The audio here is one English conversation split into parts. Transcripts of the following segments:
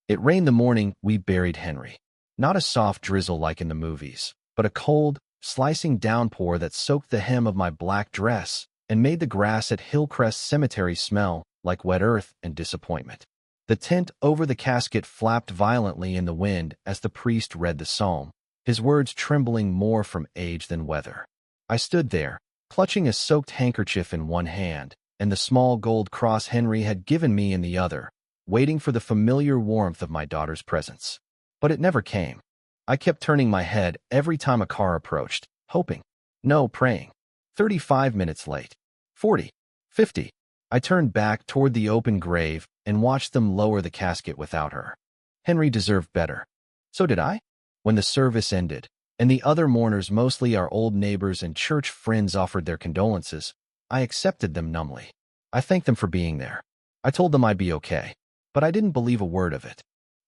It rained the morning we buried Henry. Not a soft drizzle like in the movies, but a cold, slicing downpour that soaked the hem of my black dress and made the grass at Hillcrest Cemetery smell like wet earth and disappointment. The tent over the casket flapped violently in the wind as the priest read the psalm, his words trembling more from age than weather. I stood there, clutching a soaked handkerchief in one hand and the small gold cross Henry had given me in the other, waiting for the familiar warmth of my daughter's presence. But it never came. I kept turning my head every time a car approached, hoping. No, praying. 35 minutes late. 40. 50. I turned back toward the open grave and watched them lower the casket without her. Henry deserved better. So did I. When the service ended, and the other mourners, mostly our old neighbors and church friends, offered their condolences, I accepted them numbly. I thanked them for being there. I told them I'd be okay, but I didn't believe a word of it.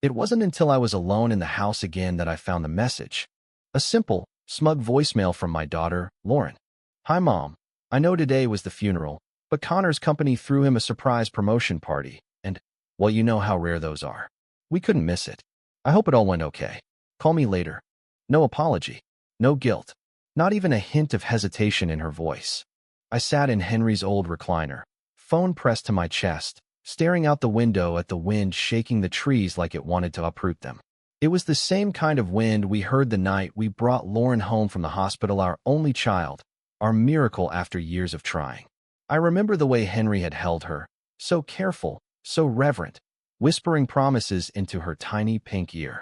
It wasn't until I was alone in the house again that I found the message. A simple, smug voicemail from my daughter, Lauren. Hi, Mom. I know today was the funeral, but Connor's company threw him a surprise promotion party, and, well, you know how rare those are. We couldn't miss it. I hope it all went okay. Call me later. No apology. No guilt. Not even a hint of hesitation in her voice. I sat in Henry's old recliner, phone pressed to my chest, staring out the window at the wind shaking the trees like it wanted to uproot them. It was the same kind of wind we heard the night we brought Lauren home from the hospital, our only child, our miracle after years of trying. I remember the way Henry had held her, so careful, so reverent, whispering promises into her tiny pink ear.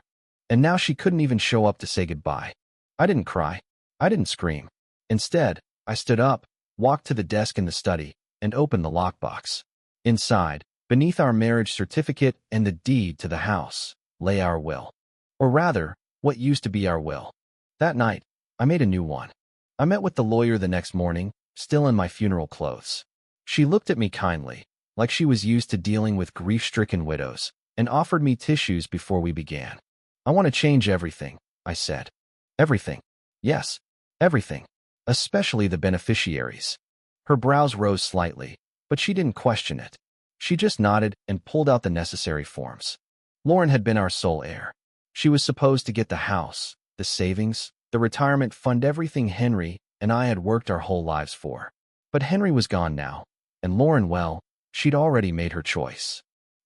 And now she couldn't even show up to say goodbye. I didn't cry. I didn't scream. Instead, I stood up, walked to the desk in the study, and opened the lockbox. Inside, beneath our marriage certificate and the deed to the house, lay our will. Or rather, what used to be our will. That night, I made a new one. I met with the lawyer the next morning, still in my funeral clothes. She looked at me kindly, like she was used to dealing with grief-stricken widows, and offered me tissues before we began. I want to change everything, I said. Everything. Yes, everything. Especially the beneficiaries. Her brows rose slightly, but she didn't question it. She just nodded and pulled out the necessary forms. Lauren had been our sole heir. She was supposed to get the house, the savings, the retirement fund, everything Henry and I had worked our whole lives for. But Henry was gone now, and Lauren, well, she'd already made her choice.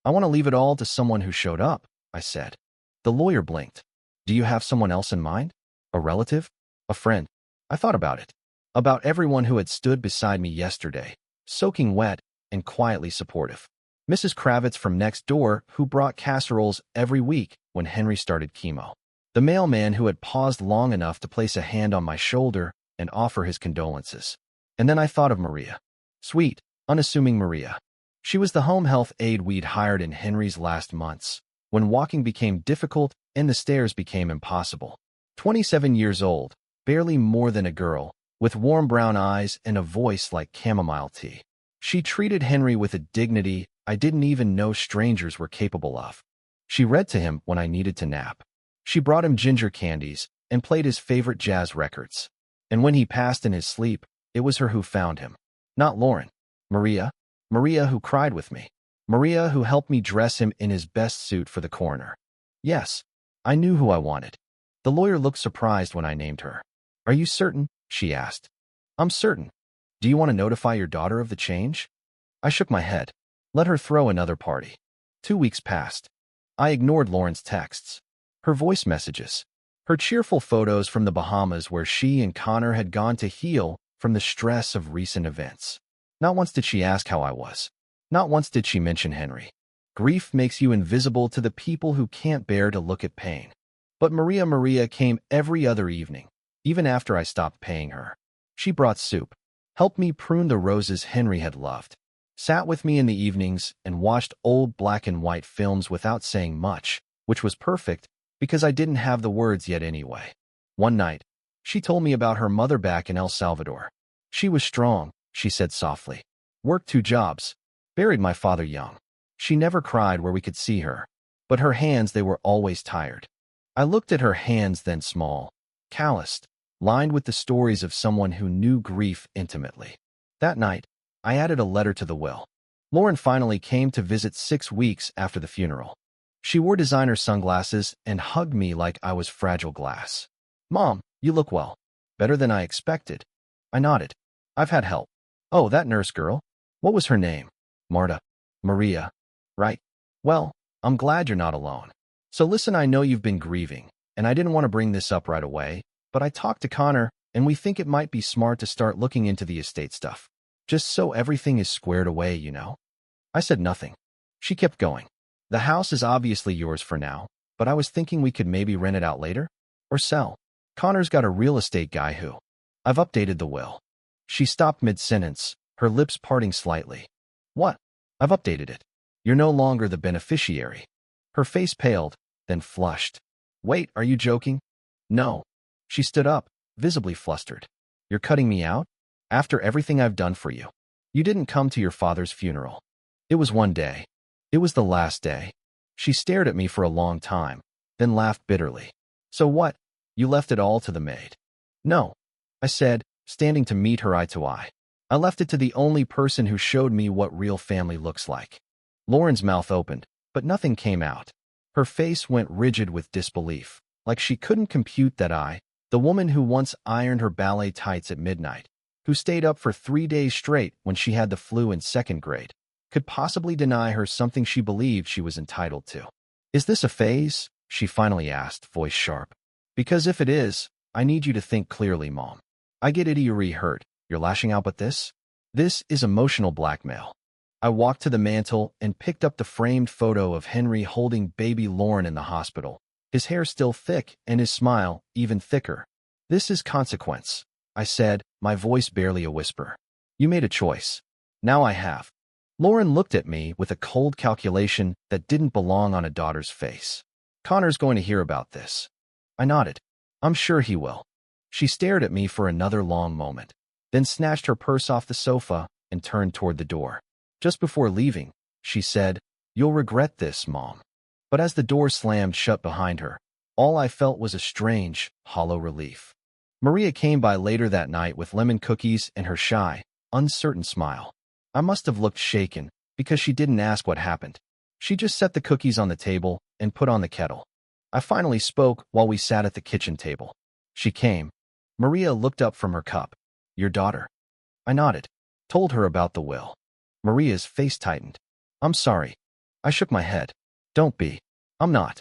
I want to leave it all to someone who showed up, I said. The lawyer blinked. Do you have someone else in mind? A relative? A friend? I thought about it. About everyone who had stood beside me yesterday, soaking wet and quietly supportive. Mrs. Kravitz from next door, who brought casseroles every week when Henry started chemo. The mailman who had paused long enough to place a hand on my shoulder and offer his condolences. And then I thought of Maria. Sweet, unassuming Maria. She was the home health aide we'd hired in Henry's last months, when walking became difficult and the stairs became impossible. 27 years old, barely more than a girl, with warm brown eyes and a voice like chamomile tea. She treated Henry with a dignity I didn't even know strangers were capable of. She read to him when I needed to nap. She brought him ginger candies and played his favorite jazz records. And when he passed in his sleep, it was her who found him. Not Lauren. Maria. Maria who cried with me. Maria who helped me dress him in his best suit for the coroner. Yes, I knew who I wanted. The lawyer looked surprised when I named her. Are you certain? She asked. I'm certain. Do you want to notify your daughter of the change? I shook my head. Let her throw another party. 2 weeks passed. I ignored Lauren's texts, her voice messages, her cheerful photos from the Bahamas where she and Connor had gone to heal from the stress of recent events. Not once did she ask how I was. Not once did she mention Henry. Grief makes you invisible to the people who can't bear to look at pain. But Maria came every other evening, even after I stopped paying her. She brought soup, helped me prune the roses Henry had loved, sat with me in the evenings and watched old black and white films without saying much, which was perfect because I didn't have the words yet anyway. One night, she told me about her mother back in El Salvador. She was strong, she said softly. Worked 2 jobs. Buried my father young. She never cried where we could see her, but her hands, they were always tired. I looked at her hands, then small, calloused, lined with the stories of someone who knew grief intimately. That night, I added a letter to the will. Lauren finally came to visit 6 weeks after the funeral. She wore designer sunglasses and hugged me like I was fragile glass. Mom, you look well. Better than I expected. I nodded. I've had help. Oh, that nurse girl? What was her name? Marta. Maria. Right. Well, I'm glad you're not alone. So listen, I know you've been grieving, and I didn't want to bring this up right away, but I talked to Connor, and we think it might be smart to start looking into the estate stuff. Just so everything is squared away, you know? I said nothing. She kept going. The house is obviously yours for now, but I was thinking we could maybe rent it out later? Or sell. Connor's got a real estate guy who... I've updated the will. She stopped mid-sentence, her lips parting slightly. What? I've updated it. You're no longer the beneficiary. Her face paled, then flushed. Wait, are you joking? No. She stood up, visibly flustered. You're cutting me out? After everything I've done for you. You didn't come to your father's funeral. It was one day. It was the last day. She stared at me for a long time, then laughed bitterly. So what? You left it all to the maid? No, I said, standing to meet her eye to eye. I left it to the only person who showed me what real family looks like. Lauren's mouth opened, but nothing came out. Her face went rigid with disbelief, like she couldn't compute that I, the woman who once ironed her ballet tights at midnight, who stayed up for 3 days straight when she had the flu in 2nd grade, could possibly deny her something she believed she was entitled to. Is this a phase? She finally asked, voice sharp. Because if it is, I need you to think clearly, Mom. I get it, you're hurt. You're lashing out, but this is emotional blackmail. I walked to the mantel and picked up the framed photo of Henry holding baby Lauren in the hospital, his hair still thick and his smile even thicker. This is consequence, I said, my voice barely a whisper. You made a choice. Now I have. Lauren looked at me with a cold calculation that didn't belong on a daughter's face. Connor's going to hear about this. I nodded. I'm sure he will. She stared at me for another long moment, then snatched her purse off the sofa and turned toward the door. Just before leaving, she said, You'll regret this, Mom. But as the door slammed shut behind her, all I felt was a strange, hollow relief. Maria came by later that night with lemon cookies and her shy, uncertain smile. I must have looked shaken, because she didn't ask what happened. She just set the cookies on the table and put on the kettle. I finally spoke while we sat at the kitchen table. She came. Maria looked up from her cup. Your daughter? I nodded. Told her about the will. Maria's face tightened. I'm sorry. I shook my head. Don't be. I'm not.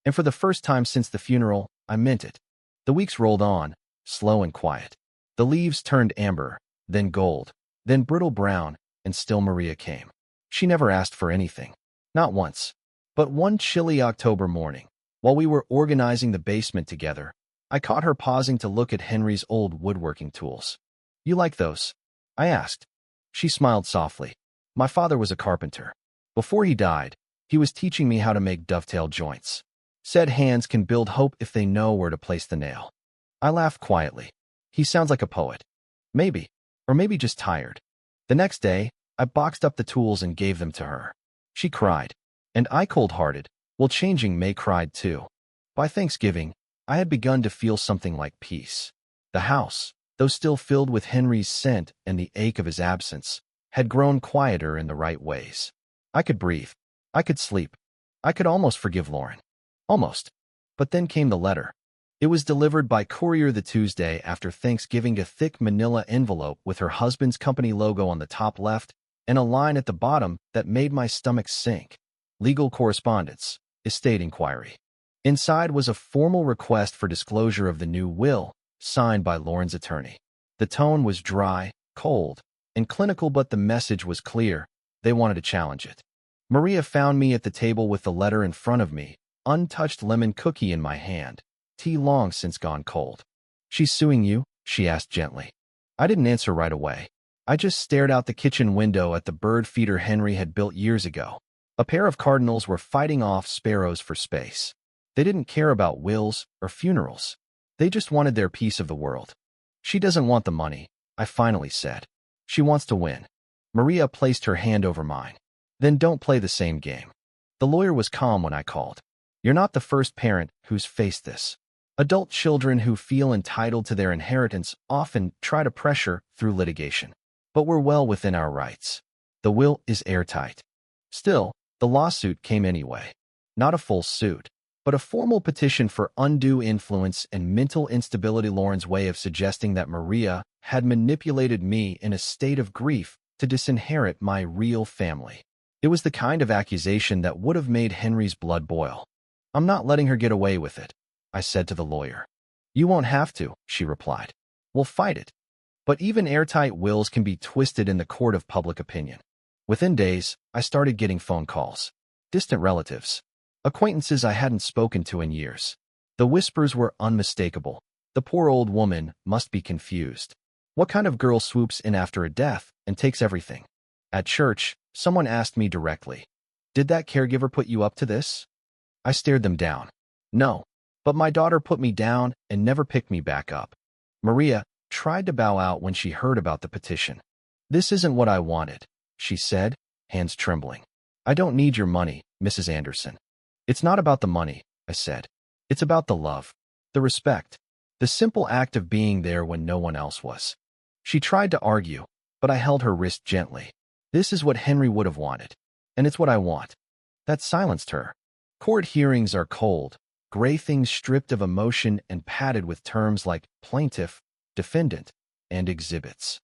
And for the first time since the funeral, I meant it. The weeks rolled on, slow and quiet. The leaves turned amber, then gold, then brittle brown, and still Maria came. She never asked for anything. Not once. But one chilly October morning, while we were organizing the basement together, I caught her pausing to look at Henry's old woodworking tools. You like those? I asked. She smiled softly. My father was a carpenter. Before he died, he was teaching me how to make dovetail joints. Said hands can build hope if they know where to place the nail. I laughed quietly. He sounds like a poet. Maybe. Or maybe just tired. The next day, I boxed up the tools and gave them to her. She cried. And I, cold-hearted, while changing, May cried too. By Thanksgiving, I had begun to feel something like peace. The house, though still filled with Henry's scent and the ache of his absence, had grown quieter in the right ways. I could breathe. I could sleep. I could almost forgive Lauren. Almost. But then came the letter. It was delivered by courier the Tuesday after Thanksgiving, a thick manila envelope with her husband's company logo on the top left and a line at the bottom that made my stomach sink. Legal correspondence. Estate inquiry. Inside was a formal request for disclosure of the new will, signed by Lauren's attorney. The tone was dry, cold, and clinical, but the message was clear. They wanted to challenge it. Maria found me at the table with the letter in front of me, untouched lemon cookie in my hand, tea long since gone cold. She's suing you? She asked gently. I didn't answer right away. I just stared out the kitchen window at the bird feeder Henry had built years ago. A pair of cardinals were fighting off sparrows for space. They didn't care about wills or funerals. They just wanted their piece of the world. She doesn't want the money, I finally said. She wants to win. Maria placed her hand over mine. Then don't play the same game. The lawyer was calm when I called. You're not the first parent who's faced this. Adult children who feel entitled to their inheritance often try to pressure through litigation. But we're well within our rights. The will is airtight. Still, the lawsuit came anyway. Not a full suit, but a formal petition for undue influence and mental instability. Lauren's way of suggesting that Maria had manipulated me in a state of grief to disinherit my real family. It was the kind of accusation that would have made Henry's blood boil. "I'm not letting her get away with it," I said to the lawyer. "You won't have to," she replied. "We'll fight it." But even airtight wills can be twisted in the court of public opinion. Within days, I started getting phone calls. Distant relatives. Acquaintances I hadn't spoken to in years. The whispers were unmistakable. The poor old woman must be confused. What kind of girl swoops in after a death and takes everything? At church, someone asked me directly, "Did that caregiver put you up to this?" I stared them down. No, but my daughter put me down and never picked me back up. Maria tried to bow out when she heard about the petition. "This isn't what I wanted," she said, hands trembling. "I don't need your money, Mrs. Anderson." "It's not about the money," I said. "It's about the love, the respect, the simple act of being there when no one else was." She tried to argue, but I held her wrist gently. "This is what Henry would have wanted, and it's what I want." That silenced her. Court hearings are cold, gray things stripped of emotion and padded with terms like plaintiff, defendant, and exhibits.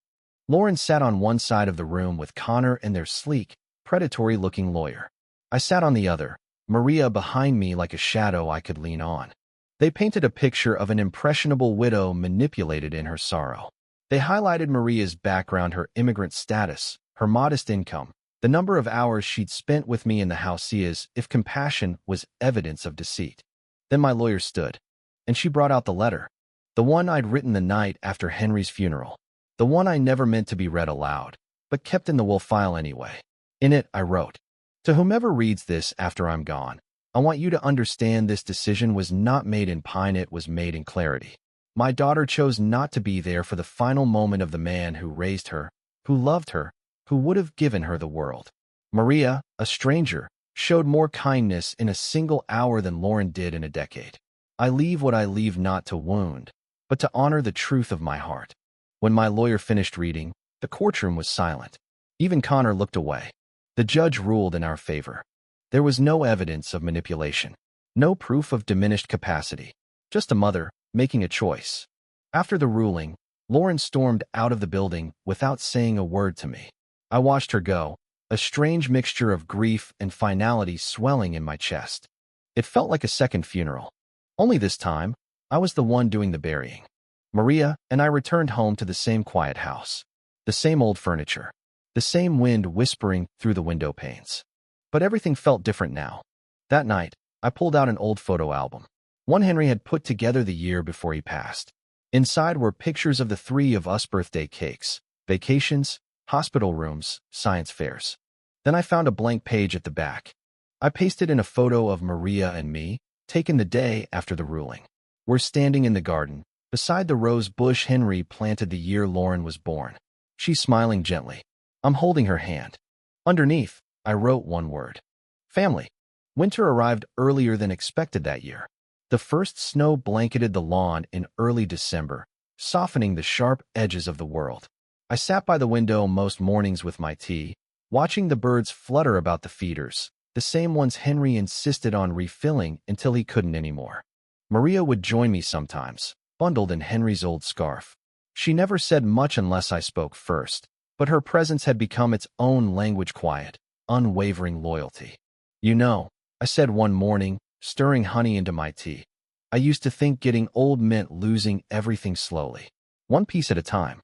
Lauren sat on one side of the room with Connor and their sleek, predatory-looking lawyer. I sat on the other, Maria behind me like a shadow I could lean on. They painted a picture of an impressionable widow manipulated in her sorrow. They highlighted Maria's background, her immigrant status, her modest income, the number of hours she'd spent with me in the house as if compassion was evidence of deceit. Then my lawyer stood, and she brought out the letter, the one I'd written the night after Henry's funeral, the one I never meant to be read aloud, but kept in the will file anyway. In it, I wrote, "To whomever reads this after I'm gone, I want you to understand this decision was not made in pain, it was made in clarity. My daughter chose not to be there for the final moment of the man who raised her, who loved her, who would have given her the world. Maria, a stranger, showed more kindness in a single hour than Lauren did in a decade. I leave what I leave not to wound, but to honor the truth of my heart." When my lawyer finished reading, the courtroom was silent. Even Connor looked away. The judge ruled in our favor. There was no evidence of manipulation, no proof of diminished capacity, just a mother making a choice. After the ruling, Lauren stormed out of the building without saying a word to me. I watched her go, a strange mixture of grief and finality swelling in my chest. It felt like a second funeral. Only this time, I was the one doing the burying. Maria and I returned home to the same quiet house, the same old furniture, the same wind whispering through the window panes. But everything felt different now. That night, I pulled out an old photo album, one Henry had put together the year before he passed. Inside were pictures of the three of us: birthday cakes, vacations, hospital rooms, science fairs. Then I found a blank page at the back. I pasted in a photo of Maria and me, taken the day after the ruling. We're standing in the garden, beside the rose bush Henry planted the year Lauren was born. She's smiling gently. I'm holding her hand. Underneath, I wrote one word: family. Winter arrived earlier than expected that year. The first snow blanketed the lawn in early December, softening the sharp edges of the world. I sat by the window most mornings with my tea, watching the birds flutter about the feeders, the same ones Henry insisted on refilling until he couldn't anymore. Maria would join me sometimes, bundled in Henry's old scarf. She never said much unless I spoke first, but her presence had become its own language: quiet, unwavering loyalty. "You know," I said one morning, stirring honey into my tea, "I used to think getting old meant losing everything slowly, one piece at a time."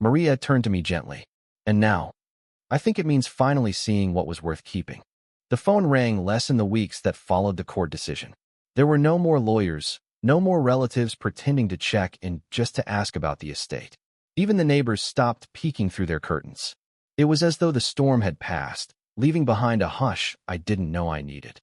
Maria turned to me gently. "And now, I think it means finally seeing what was worth keeping." The phone rang less in the weeks that followed the court decision. There were no more lawyers, no more relatives pretending to check in just to ask about the estate. Even the neighbors stopped peeking through their curtains. It was as though the storm had passed, leaving behind a hush I didn't know I needed.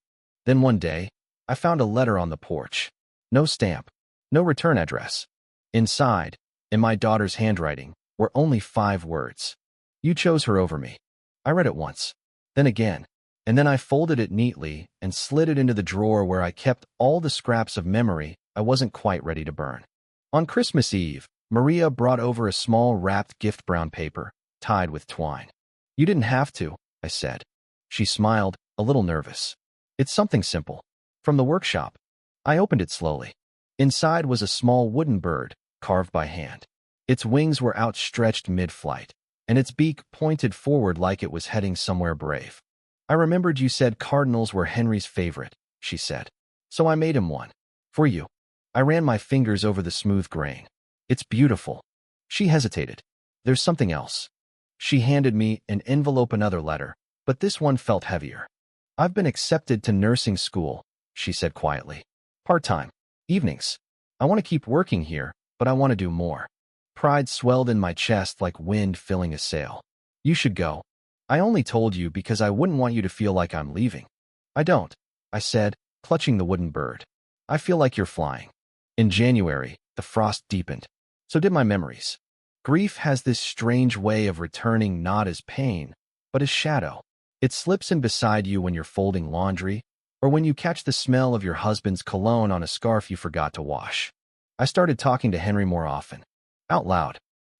Then one day, I found a letter on the porch. No stamp, no return address. Inside, in my daughter's handwriting, were only 5 words. "You chose her over me." I read it once, then again, and then I folded it neatly and slid it into the drawer where I kept all the scraps of memory I wasn't quite ready to burn. On Christmas Eve, Maria brought over a small wrapped gift, brown paper, tied with twine. "You didn't have to," I said. She smiled, a little nervous. "It's something simple. From the workshop. I opened it slowly. Inside was a small wooden bird, carved by hand. Its wings were outstretched mid-flight, and its beak pointed forward like it was heading somewhere brave. I remembered you said cardinals were Henry's favorite, she said. So I made him one. For you. I ran my fingers over the smooth grain. It's beautiful. She hesitated. There's something else. She handed me an envelope, another letter, but this one felt heavier. I've been accepted to nursing school, she said quietly. Part-time. Evenings. I want to keep working here, but I want to do more. Pride swelled in my chest like wind filling a sail. You should go. I only told you because I wouldn't want you to feel like I'm leaving. I don't, I said, clutching the wooden bird. I feel like you're flying. In January, the frost deepened. So did my memories. Grief has this strange way of returning not as pain, but as shadow. It slips in beside you when you're folding laundry, or when you catch the smell of your husband's cologne on a scarf you forgot to wash. I started talking to Henry more often. Out loud.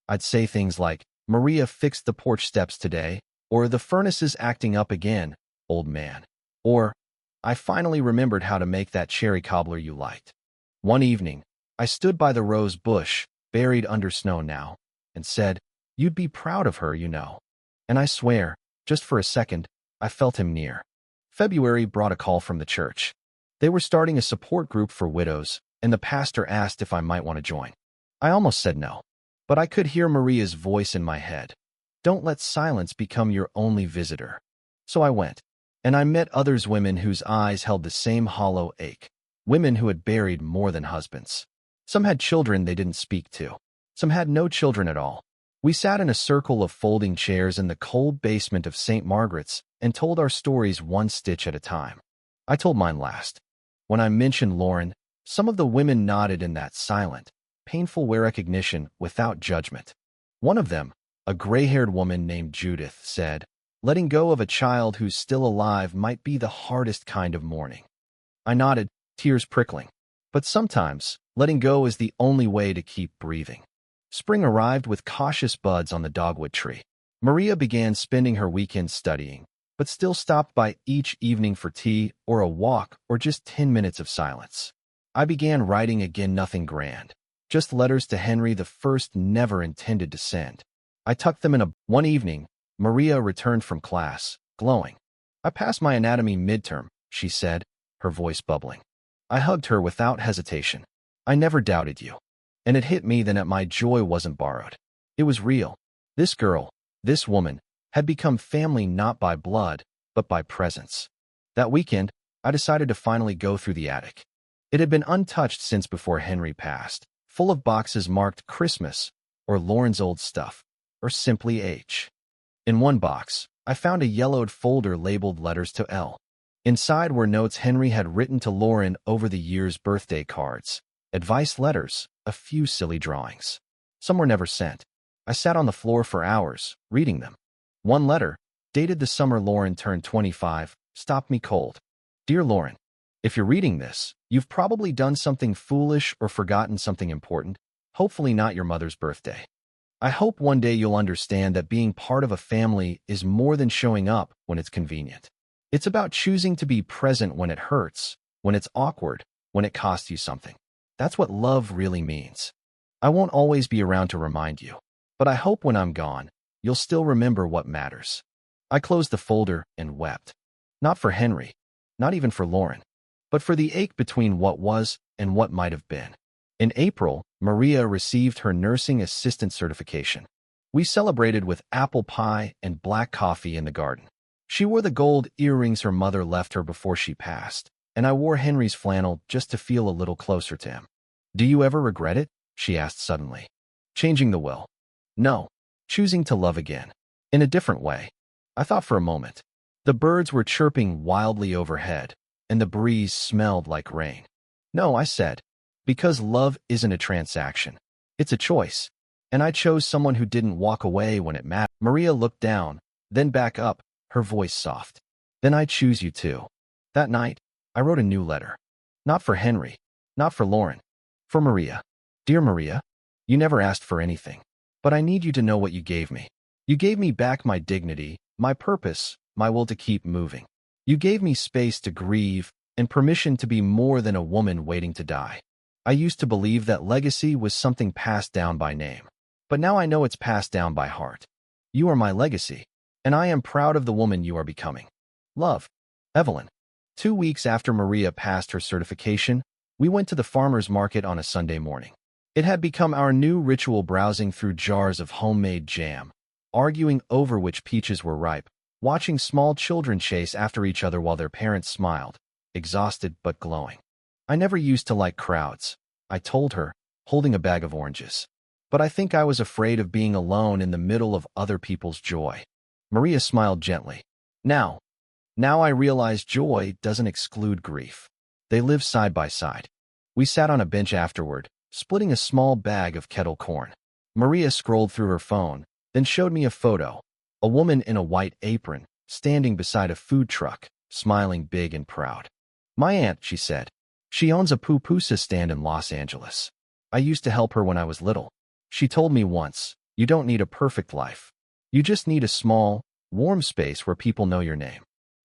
I'd say things like, Maria fixed the porch steps today, or the furnace is acting up again, old man. Or, I finally remembered how to make that cherry cobbler you liked. One evening, I stood by the rose bush, buried under snow now, and said, you'd be proud of her, you know. And I swear, just for a second, I felt him near. February brought a call from the church. They were starting a support group for widows, and the pastor asked if I might want to join. I almost said no, but I could hear Maria's voice in my head. Don't let silence become your only visitor. So I went, and I met others, women whose eyes held the same hollow ache, women who had buried more than husbands. Some had children they didn't speak to. Some had no children at all. We sat in a circle of folding chairs in the cold basement of St. Margaret's and told our stories one stitch at a time. I told mine last. When I mentioned Lauren, some of the women nodded in that silent, painful recognition without judgment. One of them, a gray-haired woman named Judith, said, letting go of a child who's still alive might be the hardest kind of mourning. I nodded, tears prickling. But sometimes, letting go is the only way to keep breathing. Spring arrived with cautious buds on the dogwood tree. Maria began spending her weekends studying, but still stopped by each evening for tea or a walk or just 10 minutes of silence. I began writing again, nothing grand. Just letters to Henry, the first never intended to send. I tucked them in a... One evening, Maria returned from class, glowing. I passed my anatomy midterm, she said, her voice bubbling. I hugged her without hesitation. I never doubted you. And it hit me then that my joy wasn't borrowed. It was real. This girl, this woman, had become family not by blood, but by presence. That weekend, I decided to finally go through the attic. It had been untouched since before Henry passed, full of boxes marked Christmas, or Lauren's old stuff, or simply H. In one box, I found a yellowed folder labeled Letters to L. Inside were notes Henry had written to Lauren over the years, birthday cards, advice letters, a few silly drawings. Some were never sent. I sat on the floor for hours, reading them. One letter, dated the summer Lauren turned 25, stopped me cold. Dear Lauren, if you're reading this, you've probably done something foolish or forgotten something important, hopefully not your mother's birthday. I hope one day you'll understand that being part of a family is more than showing up when it's convenient. It's about choosing to be present when it hurts, when it's awkward, when it costs you something. That's what love really means. I won't always be around to remind you, but I hope when I'm gone, you'll still remember what matters. I closed the folder and wept. Not for Henry, not even for Lauren, but for the ache between what was and what might have been. In April, Maria received her nursing assistant certification. We celebrated with apple pie and black coffee in the garden. She wore the gold earrings her mother left her before she passed, and I wore Henry's flannel just to feel a little closer to him. Do you ever regret it? She asked suddenly. Changing the will. No. Choosing to love again. In a different way. I thought for a moment. The birds were chirping wildly overhead, and the breeze smelled like rain. No, I said. Because love isn't a transaction. It's a choice. And I chose someone who didn't walk away when it mattered. Maria looked down, then back up, her voice soft. Then I choose you too. That night, I wrote a new letter. Not for Henry. Not for Lauren. For Maria. Dear Maria, you never asked for anything. But I need you to know what you gave me. You gave me back my dignity, my purpose, my will to keep moving. You gave me space to grieve, and permission to be more than a woman waiting to die. I used to believe that legacy was something passed down by name. But now I know it's passed down by heart. You are my legacy, and I am proud of the woman you are becoming. Love, Evelyn. 2 weeks after Maria passed her certification, we went to the farmer's market on a Sunday morning. It had become our new ritual, browsing through jars of homemade jam, arguing over which peaches were ripe, watching small children chase after each other while their parents smiled, exhausted but glowing. I never used to like crowds, I told her, holding a bag of oranges. But I think I was afraid of being alone in the middle of other people's joy. Maria smiled gently. Now I realize joy doesn't exclude grief. They live side by side. We sat on a bench afterward, splitting a small bag of kettle corn. Maria scrolled through her phone, then showed me a photo. A woman in a white apron, standing beside a food truck, smiling big and proud. My aunt, she said. She owns a pupusa stand in Los Angeles. I used to help her when I was little. She told me once, you don't need a perfect life. You just need a small, warm space where people know your name.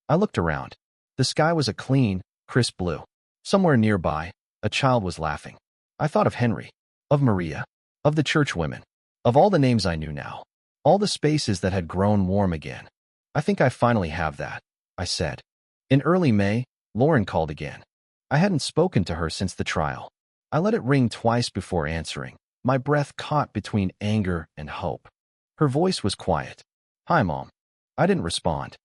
I looked around. The sky was a clean, crisp blue. Somewhere nearby, a child was laughing. I thought of Henry, of Maria, of the church women, of all the names I knew now, all the spaces that had grown warm again. I think I finally have that, I said. In early May, Lauren called again. I hadn't spoken to her since the trial. I let it ring twice before answering, my breath caught between anger and hope. Her voice was quiet. Hi, Mom. I didn't respond.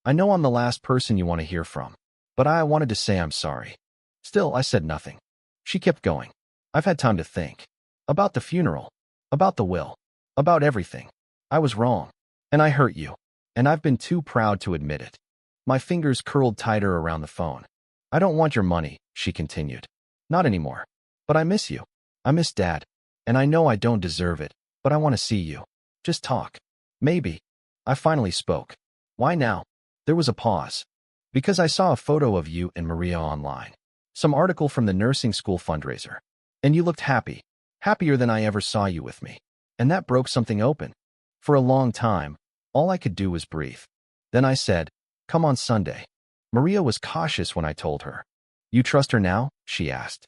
I know I'm the last person you want to hear from, but I wanted to say I'm sorry. Still, I said nothing. She kept going. I've had time to think. About the funeral. About the will. About everything. I was wrong. And I hurt you. And I've been too proud to admit it. My fingers curled tighter around the phone. I don't want your money, she continued. Not anymore. But I miss you. I miss Dad. And I know I don't deserve it, but I want to see you. Just talk. Maybe. I finally spoke. Why now? There was a pause. Because I saw a photo of you and Maria online. Some article from the nursing school fundraiser. And you looked happy. Happier than I ever saw you with me. And that broke something open. For a long time, all I could do was breathe. Then I said, come on Sunday. Maria was cautious when I told her. You trust her now? She asked.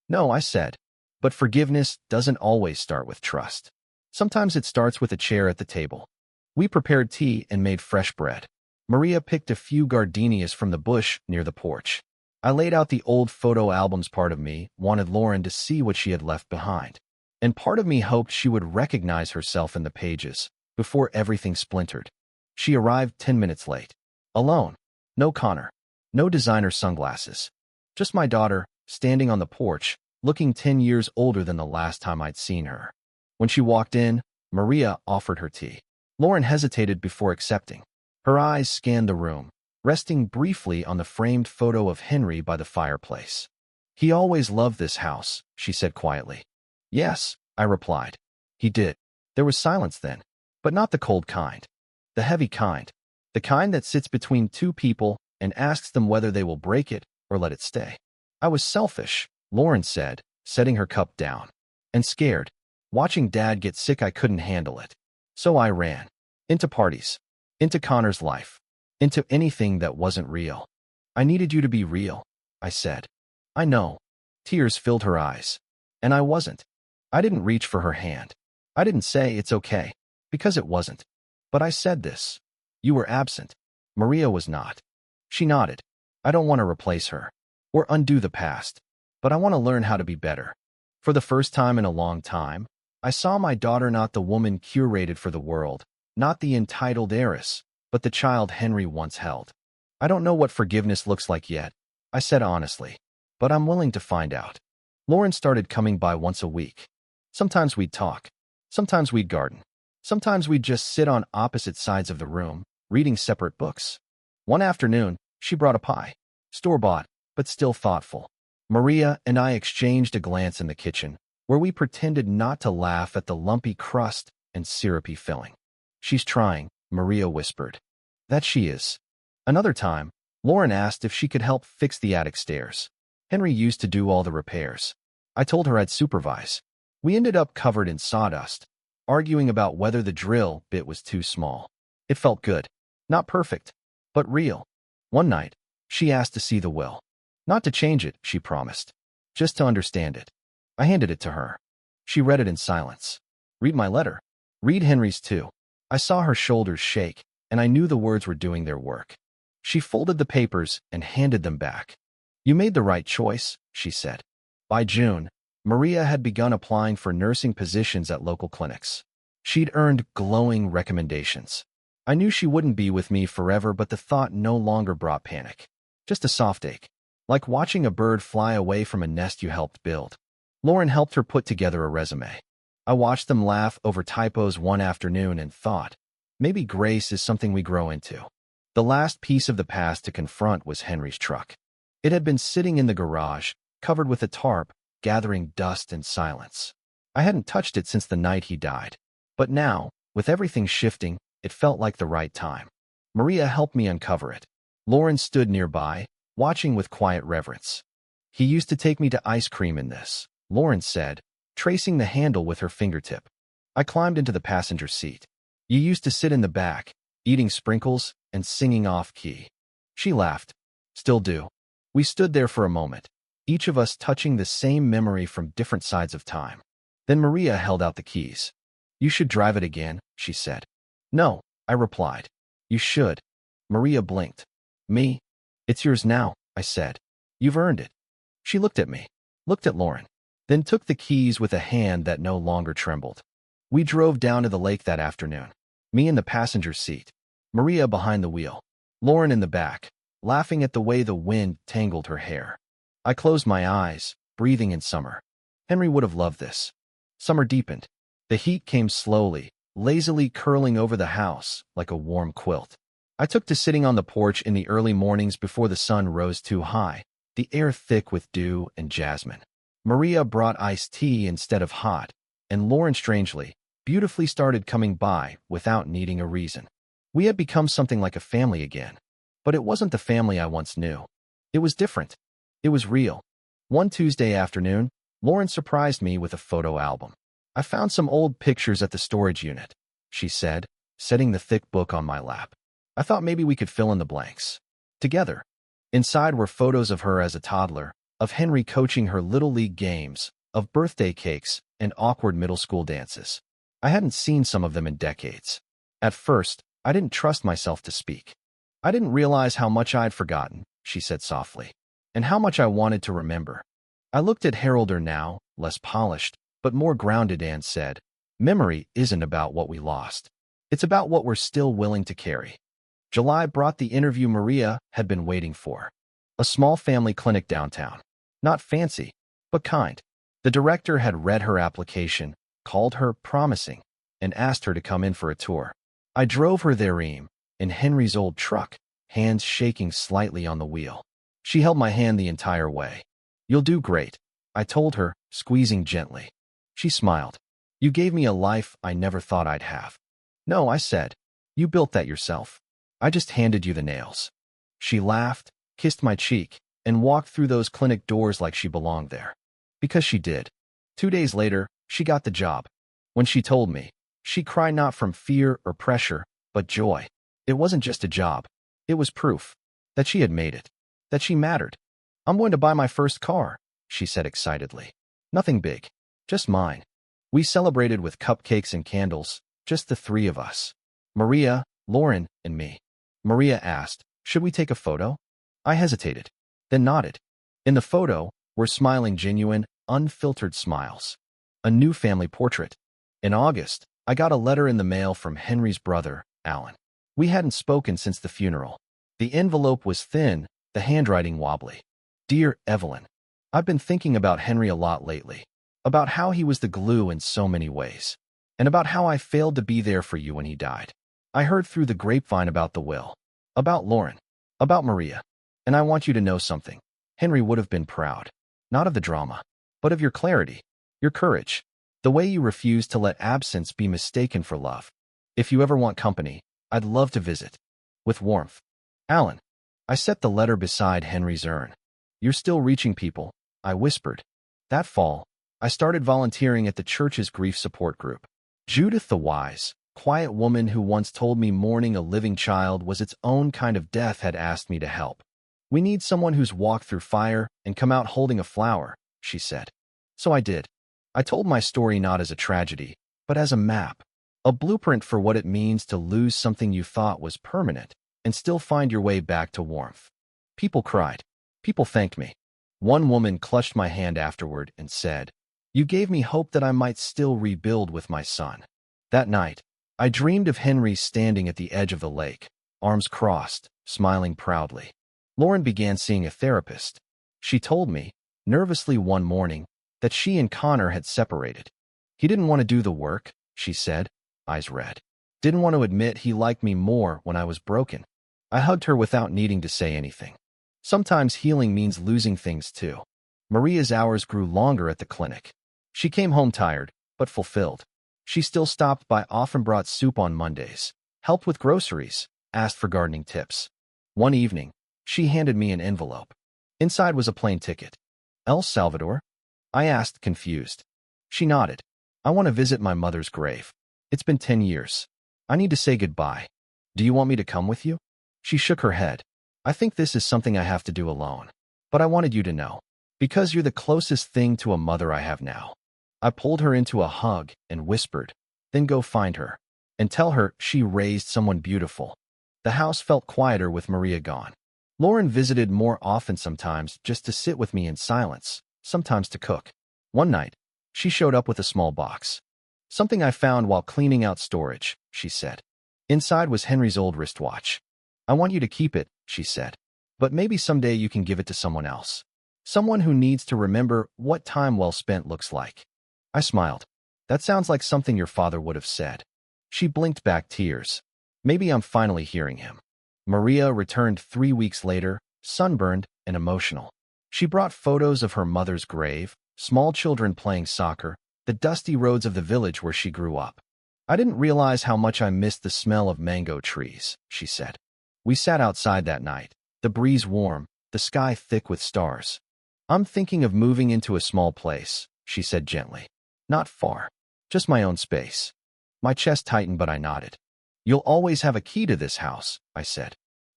No, I said. But forgiveness doesn't always start with trust. Sometimes it starts with a chair at the table. We prepared tea and made fresh bread. Maria picked a few gardenias from the bush near the porch. I laid out the old photo albums. Part of me wanted Lauren to see what she had left behind. And part of me hoped she would recognize herself in the pages before everything splintered. She arrived 10 minutes late. Alone. No Connor. No designer sunglasses. Just my daughter, standing on the porch, looking 10 years older than the last time I'd seen her. When she walked in, Maria offered her tea. Lauren hesitated before accepting. Her eyes scanned the room, resting briefly on the framed photo of Henry by the fireplace. He always loved this house, she said quietly. Yes, I replied. He did. There was silence then, but not the cold kind. The heavy kind. The kind that sits between two people and asks them whether they will break it or let it stay. I was selfish, Lauren said, setting her cup down. And scared. Watching Dad get sick, I couldn't handle it. So I ran. Into parties. Into Connor's life. Into anything that wasn't real. I needed you to be real, I said. I know. Tears filled her eyes. And I wasn't. I didn't reach for her hand. I didn't say it's okay, because it wasn't. But I said this. You were absent. Maria was not. She nodded. I don't want to replace her. Or undo the past. But I want to learn how to be better. For the first time in a long time, I saw my daughter not the woman curated for the world, not the entitled heiress, but the child Henry once held. I don't know what forgiveness looks like yet, I said honestly, but I'm willing to find out. Lauren started coming by once a week. Sometimes we'd talk. Sometimes we'd garden. Sometimes we'd just sit on opposite sides of the room, reading separate books. One afternoon, she brought a pie. Store-bought, but still thoughtful. Maria and I exchanged a glance in the kitchen, where we pretended not to laugh at the lumpy crust and syrupy filling. She's trying, Maria whispered. That she is. Another time, Lauren asked if she could help fix the attic stairs. Henry used to do all the repairs. I told her I'd supervise. We ended up covered in sawdust, arguing about whether the drill bit was too small. It felt good. Not perfect, but real. One night, she asked to see the will. Not to change it, she promised. Just to understand it. I handed it to her. She read it in silence. Read my letter. Read Henry's too. I saw her shoulders shake, and I knew the words were doing their work. She folded the papers and handed them back. You made the right choice, she said. By June, Maria had begun applying for nursing positions at local clinics. She'd earned glowing recommendations. I knew she wouldn't be with me forever, but the thought no longer brought panic. Just a soft ache. Like watching a bird fly away from a nest you helped build. Lauren helped her put together a resume. I watched them laugh over typos one afternoon and thought, maybe grace is something we grow into. The last piece of the past to confront was Henry's truck. It had been sitting in the garage, covered with a tarp, gathering dust and silence. I hadn't touched it since the night he died. But now, with everything shifting, it felt like the right time. Maria helped me uncover it. Lauren stood nearby, watching with quiet reverence. He used to take me to ice cream in this, Lauren said, tracing the handle with her fingertip. I climbed into the passenger seat. You used to sit in the back, eating sprinkles and singing off-key. She laughed. Still do. We stood there for a moment, each of us touching the same memory from different sides of time. Then Maria held out the keys. You should drive it again, she said. No, I replied. You should. Maria blinked. Me? It's yours now, I said. You've earned it. She looked at me, looked at Lauren, then took the keys with a hand that no longer trembled. We drove down to the lake that afternoon. Me in the passenger seat, Maria behind the wheel, Lauren in the back, laughing at the way the wind tangled her hair. I closed my eyes, breathing in summer. Henry would have loved this. Summer deepened. The heat came slowly, lazily curling over the house like a warm quilt. I took to sitting on the porch in the early mornings before the sun rose too high, the air thick with dew and jasmine. Maria brought iced tea instead of hot, and Lauren, strangely, beautifully started coming by without needing a reason. We had become something like a family again. But it wasn't the family I once knew. It was different. It was real. One Tuesday afternoon, Lauren surprised me with a photo album. I found some old pictures at the storage unit, she said, setting the thick book on my lap. I thought maybe we could fill in the blanks. Together. Inside were photos of her as a toddler, of Henry coaching her little league games, of birthday cakes and awkward middle school dances. I hadn't seen some of them in decades. At first, I didn't trust myself to speak. I didn't realize how much I'd forgotten, she said softly, and how much I wanted to remember. I looked at Harolder now, less polished, but more grounded, and said, memory isn't about what we lost. It's about what we're still willing to carry. July brought the interview Maria had been waiting for. A small family clinic downtown. Not fancy, but kind. The director had read her application, called her promising, and asked her to come in for a tour. I drove her there in Henry's old truck, hands shaking slightly on the wheel. She held my hand the entire way. You'll do great, I told her, squeezing gently. She smiled. You gave me a life I never thought I'd have. No, I said. You built that yourself. I just handed you the nails. She laughed, kissed my cheek, and walked through those clinic doors like she belonged there. Because she did. 2 days later, she got the job. When she told me, she cried not from fear or pressure, but joy. It wasn't just a job. It was proof that she had made it, that she mattered. I'm going to buy my first car, she said excitedly. Nothing big, just mine. We celebrated with cupcakes and candles, just the three of us. Maria, Lauren, and me. Maria asked, should we take a photo? I hesitated, then nodded. In the photo, we're smiling genuine, unfiltered smiles. A new family portrait. In August, I got a letter in the mail from Henry's brother, Alan. We hadn't spoken since the funeral. The envelope was thin, the handwriting wobbly. Dear Evelyn, I've been thinking about Henry a lot lately, about how he was the glue in so many ways, and about how I failed to be there for you when he died. I heard through the grapevine about the will, about Lauren, about Maria, and I want you to know something. Henry would have been proud, not of the drama, but of your clarity, your courage, the way you refused to let absence be mistaken for love. If you ever want company, I'd love to visit. With warmth. Alan. I set the letter beside Henry's urn. You're still reaching people, I whispered. That fall, I started volunteering at the church's grief support group. Judith, the wise, quiet woman who once told me mourning a living child was its own kind of death, had asked me to help. We need someone who's walked through fire and come out holding a flower, she said. So I did. I told my story not as a tragedy, but as a map, a blueprint for what it means to lose something you thought was permanent and still find your way back to warmth. People cried. People thanked me. One woman clutched my hand afterward and said, "You gave me hope that I might still rebuild with my son." That night, I dreamed of Henry standing at the edge of the lake, arms crossed, smiling proudly. Lauren began seeing a therapist. She told me, nervously one morning, that she and Connor had separated. He didn't want to do the work, she said, eyes red. Didn't want to admit he liked me more when I was broken. I hugged her without needing to say anything. Sometimes healing means losing things too. Maria's hours grew longer at the clinic. She came home tired, but fulfilled. She still stopped by, often brought soup on Mondays, helped with groceries, asked for gardening tips. One evening, she handed me an envelope. Inside was a plane ticket. El Salvador? I asked, confused. She nodded. I want to visit my mother's grave. It's been 10 years. I need to say goodbye. Do you want me to come with you? She shook her head. I think this is something I have to do alone. But I wanted you to know. Because you're the closest thing to a mother I have now. I pulled her into a hug and whispered, then go find her. And tell her she raised someone beautiful. The house felt quieter with Maria gone. Lauren visited more often, sometimes just to sit with me in silence, sometimes to cook. One night, she showed up with a small box. Something I found while cleaning out storage, she said. Inside was Henry's old wristwatch. I want you to keep it, she said. But maybe someday you can give it to someone else. Someone who needs to remember what time well spent looks like. I smiled. That sounds like something your father would have said. She blinked back tears. Maybe I'm finally hearing him. Maria returned 3 weeks later, sunburned and emotional. She brought photos of her mother's grave, small children playing soccer, the dusty roads of the village where she grew up. I didn't realize how much I missed the smell of mango trees, she said. We sat outside that night, the breeze warm, the sky thick with stars. I'm thinking of moving into a small place, she said gently. Not far. Just my own space. My chest tightened, but I nodded. You'll always have a key to this house, I said.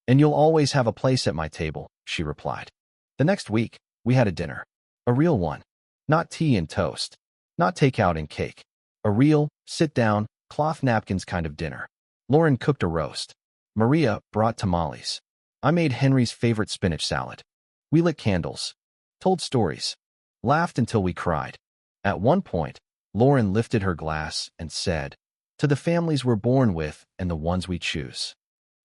And you'll always have a place at my table, she replied. The next week, we had a dinner. A real one. Not tea and toast. Not takeout and cake. A real, sit-down, cloth napkins kind of dinner. Lauren cooked a roast. Maria brought tamales. I made Henry's favorite spinach salad. We lit candles, told stories, laughed until we cried. At one point, Lauren lifted her glass and said, "To the families we're born with and the ones we choose."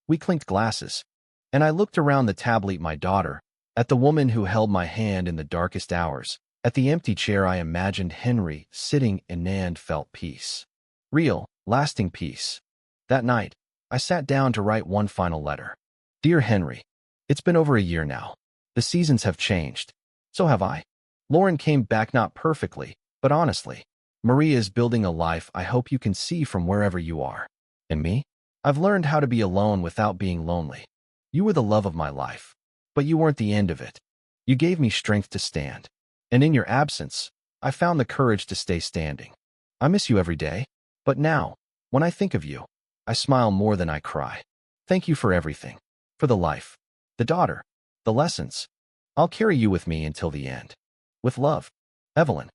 We clinked glasses, and I looked around the table at my daughter, at the woman who held my hand in the darkest hours, at the empty chair I imagined Henry sitting in, and felt peace. Real, lasting peace. That night, I sat down to write one final letter. Dear Henry, it's been over a year now. The seasons have changed. So have I. Lauren came back, not perfectly, but honestly. Maria is building a life I hope you can see from wherever you are. And me? I've learned how to be alone without being lonely. You were the love of my life, but you weren't the end of it. You gave me strength to stand. And in your absence, I found the courage to stay standing. I miss you every day, but now, when I think of you, I smile more than I cry. Thank you for everything. For the life, the daughter, the lessons. I'll carry you with me until the end. With love, Evelyn.